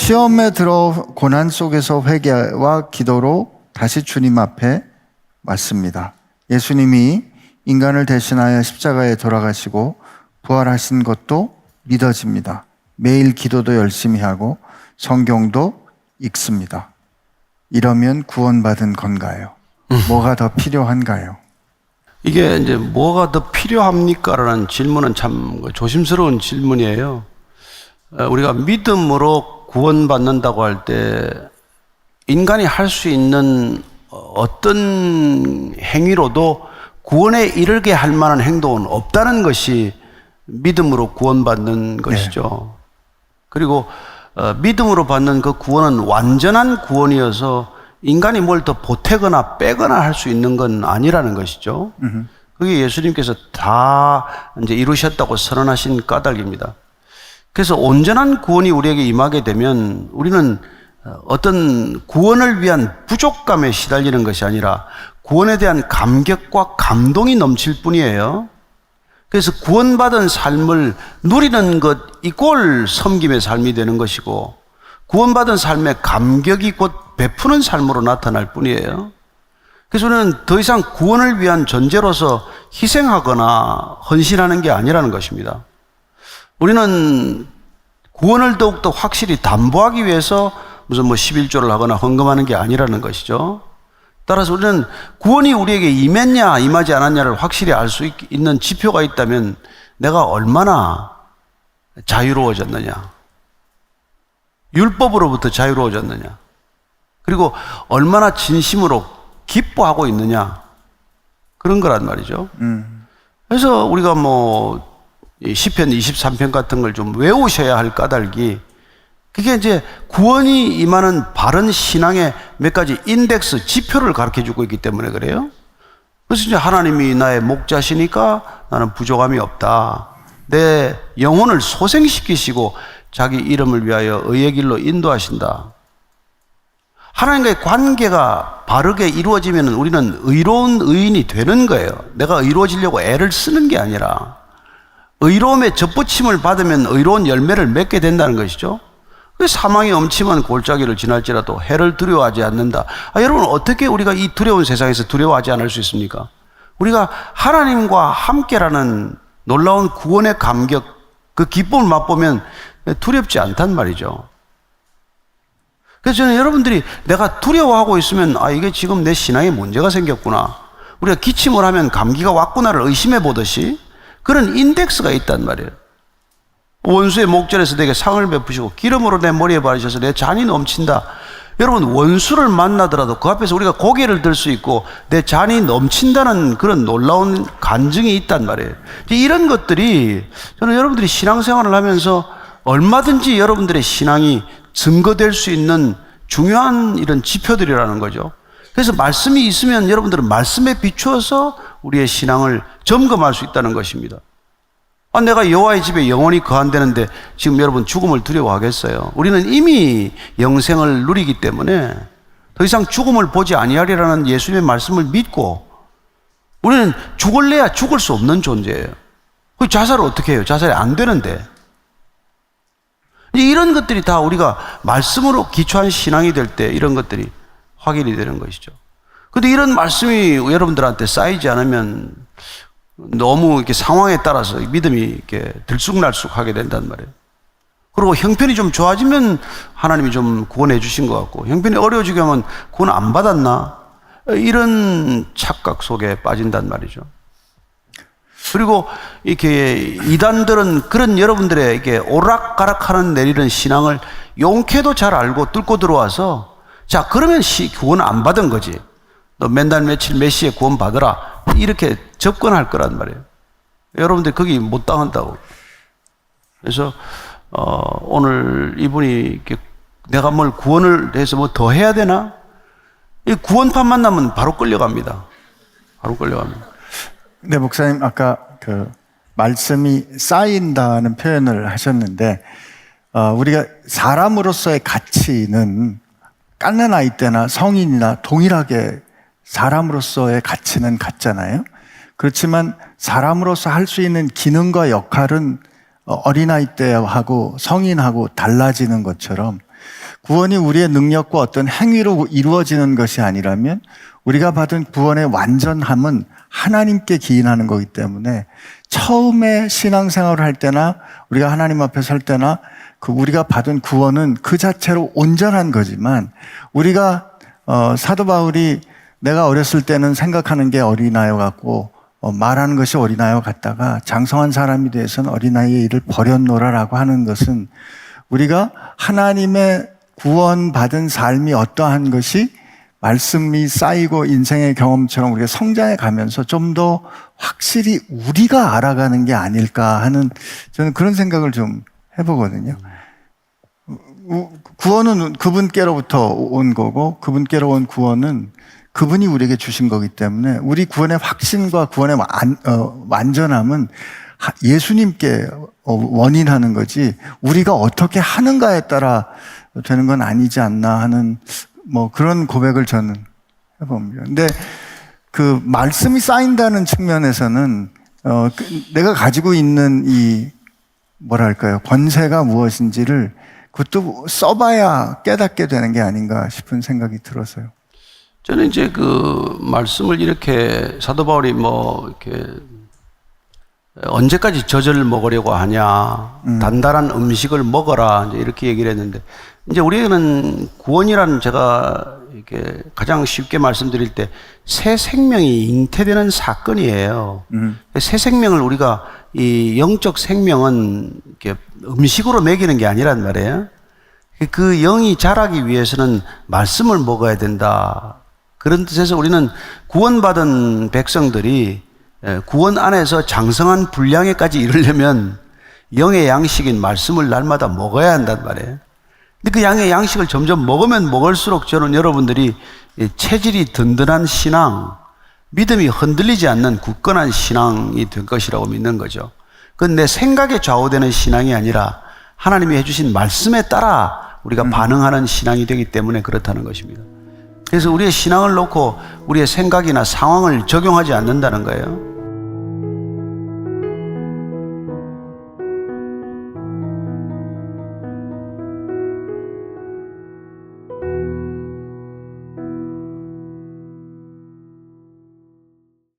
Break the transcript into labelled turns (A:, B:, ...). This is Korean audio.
A: 시험에 들어 고난 속에서 회개와 기도로 다시 주님 앞에 왔습니다. 예수님이 인간을 대신하여 십자가에 돌아가시고 부활하신 것도 믿어집니다. 매일 기도도 열심히 하고 성경도 읽습니다. 이러면 구원받은 건가요? 뭐가 더 필요한가요?
B: 이게 이제 뭐가 더 필요합니까? 라는 질문은 참 조심스러운 질문이에요. 우리가 믿음으로 구원받는다고 할 때 인간이 할 수 있는 어떤 행위로도 구원에 이르게 할 만한 행동은 없다는 것이 믿음으로 구원받는 것이죠. 네. 그리고 믿음으로 받는 그 구원은 완전한 구원이어서 인간이 뭘 더 보태거나 빼거나 할 수 있는 건 아니라는 것이죠. 그게 예수님께서 다 이제 이루셨다고 선언하신 까닭입니다. 그래서 온전한 구원이 우리에게 임하게 되면 우리는 어떤 구원을 위한 부족감에 시달리는 것이 아니라 구원에 대한 감격과 감동이 넘칠 뿐이에요. 그래서 구원받은 삶을 누리는 것 이꼴 섬김의 삶이 되는 것이고, 구원받은 삶의 감격이 곧 베푸는 삶으로 나타날 뿐이에요. 그래서 우리는 더 이상 구원을 위한 존재로서 희생하거나 헌신하는 게 아니라는 것입니다. 우리는 구원을 더욱더 확실히 담보하기 위해서 무슨 11조를 하거나 헌금하는 게 아니라는 것이죠. 따라서 우리는 구원이 우리에게 임했냐 임하지 않았냐를 확실히 알 수 있는 지표가 있다면 내가 얼마나 자유로워졌느냐, 율법으로부터 자유로워졌느냐, 그리고 얼마나 진심으로 기뻐하고 있느냐, 그런 거란 말이죠. 그래서 우리가 시편 23편 같은 걸 좀 외우셔야 할 까닭이, 그게 이제 구원이 임하는 바른 신앙의 몇 가지 인덱스, 지표를 가르쳐 주고 있기 때문에 그래요. 그래서 이제 하나님이 나의 목자시니까 나는 부족함이 없다. 내 영혼을 소생시키시고 자기 이름을 위하여 의의 길로 인도하신다. 하나님과의 관계가 바르게 이루어지면 우리는 의로운 의인이 되는 거예요. 내가 의로워지려고 애를 쓰는 게 아니라 의로움의 접붙임을 받으면 의로운 열매를 맺게 된다는 것이죠. 사망의 엄침한 골짜기를 지날지라도 해를 두려워하지 않는다. 여러분, 어떻게 우리가 이 두려운 세상에서 두려워하지 않을 수 있습니까? 우리가 하나님과 함께라는 놀라운 구원의 감격, 그 기쁨을 맛보면 두렵지 않단 말이죠. 그래서 저는 여러분들이 내가 두려워하고 있으면 이게 지금 내 신앙에 문제가 생겼구나, 우리가 기침을 하면 감기가 왔구나를 의심해 보듯이 그런 인덱스가 있단 말이에요. 원수의 목전에서 내게 상을 베푸시고 기름으로 내 머리에 바르셔서 내 잔이 넘친다. 여러분, 원수를 만나더라도 그 앞에서 우리가 고개를 들 수 있고 내 잔이 넘친다는 그런 놀라운 간증이 있단 말이에요. 이런 것들이 저는 여러분들이 신앙생활을 하면서 얼마든지 여러분들의 신앙이 증거될 수 있는 중요한 이런 지표들이라는 거죠. 그래서 말씀이 있으면 여러분들은 말씀에 비추어서 우리의 신앙을 점검할 수 있다는 것입니다. 내가 여호와의 집에 영원히 거한다는데 지금 여러분 죽음을 두려워하겠어요? 우리는 이미 영생을 누리기 때문에 더 이상 죽음을 보지 아니하리라는 예수님의 말씀을 믿고 우리는 죽을래야 죽을 수 없는 존재예요. 자살을 어떻게 해요? 자살이 안 되는데. 이런 것들이 다 우리가 말씀으로 기초한 신앙이 될 때 이런 것들이 확인이 되는 것이죠. 그런데 이런 말씀이 여러분들한테 쌓이지 않으면 너무 이렇게 상황에 따라서 믿음이 이렇게 들쑥날쑥하게 된단 말이에요. 그리고 형편이 좀 좋아지면 하나님이 좀 구원해 주신 것 같고, 형편이 어려워지게 하면 구원 안 받았나? 이런 착각 속에 빠진단 말이죠. 그리고 이렇게 이단들은 그런 여러분들의 이렇게 오락가락하는 내리는 신앙을 용케도 잘 알고 뚫고 들어와서, 자, 그러면 구원 안 받은 거지, 너 맨날 며칠 몇 시에 구원 받으라, 이렇게 접근할 거란 말이에요. 여러분들 거기 못 당한다고. 그래서 오늘 이분이 이렇게 내가 뭘 구원을 해서 뭐 더 해야 되나? 이 구원판 만나면 바로 끌려갑니다. 바로 끌려갑니다.
A: 네, 목사님, 아까 그 말씀이 쌓인다는 표현을 하셨는데, 우리가 사람으로서의 가치는 깎는 아이 때나 성인이나 동일하게 사람으로서의 가치는 같잖아요. 그렇지만 사람으로서 할 수 있는 기능과 역할은 어린아이 때하고 성인하고 달라지는 것처럼 구원이 우리의 능력과 어떤 행위로 이루어지는 것이 아니라면 우리가 받은 구원의 완전함은 하나님께 기인하는 거기 때문에 처음에 신앙생활을 할 때나 우리가 하나님 앞에 설 때나 우리가 받은 구원은 그 자체로 온전한 거지만 우리가 사도 바울이 내가 어렸을 때는 생각하는 게 어린아이와 같고 말하는 것이 어린아이와 같다가 장성한 사람이 되어서는 어린아이의 일을 버렸노라라고 하는 것은 우리가 하나님의 구원받은 삶이 어떠한 것이 말씀이 쌓이고 인생의 경험처럼 우리가 성장해 가면서 좀 더 확실히 우리가 알아가는 게 아닐까 하는 저는 그런 생각을 좀 해보거든요. 구원은 그분께로부터 온 거고 그분께로 온 구원은 그분이 우리에게 주신 거기 때문에 우리 구원의 확신과 구원의 완전함은 예수님께 원인하는 거지 우리가 어떻게 하는가에 따라 되는 건 아니지 않나 하는 뭐 그런 고백을 저는 해봅니다. 근데 그 말씀이 쌓인다는 측면에서는 내가 가지고 있는 이 뭐랄까요 권세가 무엇인지를 그것도 써봐야 깨닫게 되는 게 아닌가 싶은 생각이 들어서요.
B: 저는 이제 그 말씀을 이렇게 사도 바울이 뭐 이렇게 언제까지 젖을 먹으려고 하냐, 단단한 음식을 먹어라, 이제 이렇게 얘기를 했는데, 이제 우리는 구원이라는 제가 이렇게 가장 쉽게 말씀드릴 때 새 생명이 잉태되는 사건이에요. 새 생명을 우리가 이 영적 생명은 이렇게 음식으로 먹이는 게 아니란 말이에요. 그 영이 자라기 위해서는 말씀을 먹어야 된다. 그런 뜻에서 우리는 구원받은 백성들이 구원 안에서 장성한 분량에까지 이르려면 영의 양식인 말씀을 날마다 먹어야 한단 말이에요. 근데 그 양의 양식을 점점 먹으면 먹을수록 저는 여러분들이 체질이 든든한 신앙, 믿음이 흔들리지 않는 굳건한 신앙이 될 것이라고 믿는 거죠. 그건 내 생각에 좌우되는 신앙이 아니라 하나님이 해주신 말씀에 따라 우리가 반응하는 신앙이 되기 때문에 그렇다는 것입니다. 그래서 우리의 신앙을 놓고 우리의 생각이나 상황을 적용하지 않는다는 거예요.